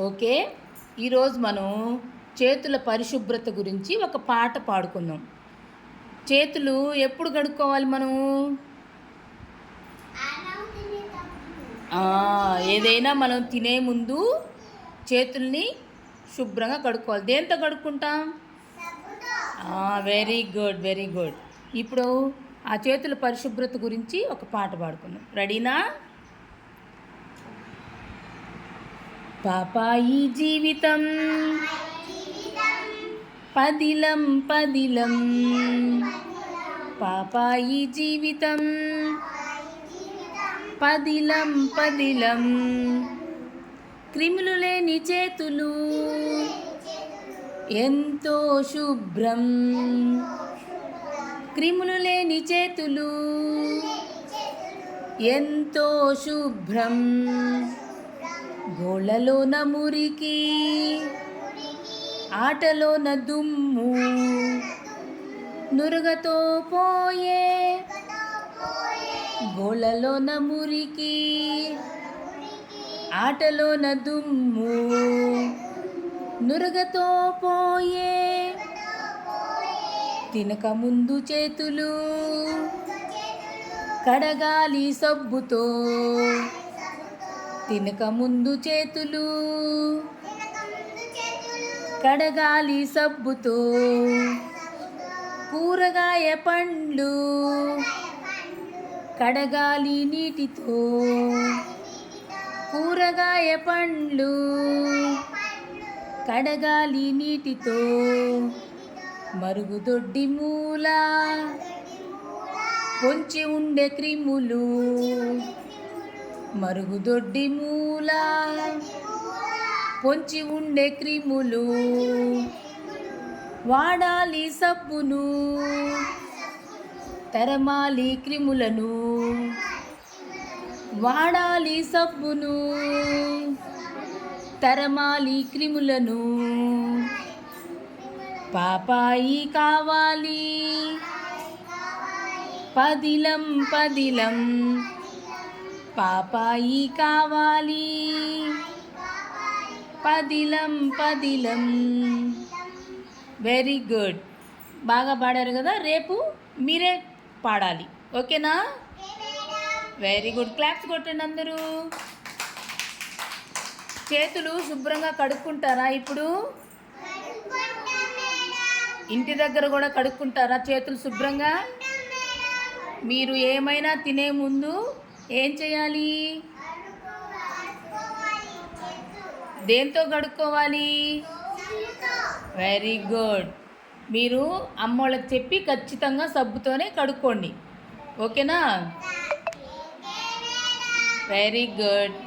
Okay. ఈరోజు మనం చేతుల పరిశుభ్రత గురించి ఒక పాట పాడుకుందాం. చేతులు ఎప్పుడు కడుక్కోవాలి మనము? ఏదైనా మనం తినే ముందు చేతుల్ని శుభ్రంగా కడుక్కోవాలి. దేంతో కడుక్కుంటాం? Very good, very good. ఇప్పుడు ఆ చేతుల పరిశుభ్రత గురించి ఒక పాట పాడుకుందాం. రెడీనా? పాపాయి జీవితం పదిలం పదిలం, పాపాయి జీవితం పదిలం పదిలం, క్రిములు లేని చేతులు ఎంతో శుభ్రం, క్రిములు లేని చేతులు ఎంతో శుభ్రం, గోళ్ళలోన మురికి ఆటలోన దుమ్ము నురగతో పోయే, గోళ్ళలోన మురికి ఆటలోన దుమ్ము నురగతో పోయే, తినక ముందు చేతులు కడగాలి సబ్బుతో, తినక ముందు చేతులు కడగాలి సబ్బుతో, కూరగాయ పండ్లు కడగాలి నీటితో, కూరగాయ పండ్లు కడగాలి నీటితో, మరుగుదొడ్డి మూల పొంచి ఉండే క్రిములు, మరుగుదొడ్డి మూల పొంచి ఉండే క్రిములు, వాడాలి సబ్బును తరమాలి క్రిములను, వాడాలి సబ్బును తరమాలి క్రిములను, పాపాయి కావాలి పదిలం పదిలం, పాపాయి కావాలి పదిలం పదిలం. వెరీ గుడ్, బాగా పాడారు కదా. రేపు మీరే పాడాలి, ఓకేనా? వెరీ గుడ్, క్లాప్స్ కొట్టండి అందరూ. చేతులు శుభ్రంగా కడుక్కుంటారా? ఇప్పుడు ఇంటి దగ్గర కూడా కడుక్కుంటారా చేతులు శుభ్రంగా? మీరు ఏమైనా తినే ముందు ఏం చేయాలి? దేంతో కడుక్కోవాలి? Very good. మీరు అమ్మోళ్ళకి చెప్పి ఖచ్చితంగా సబ్బుతోనే కడుక్కోండి, ఓకేనా? Very good.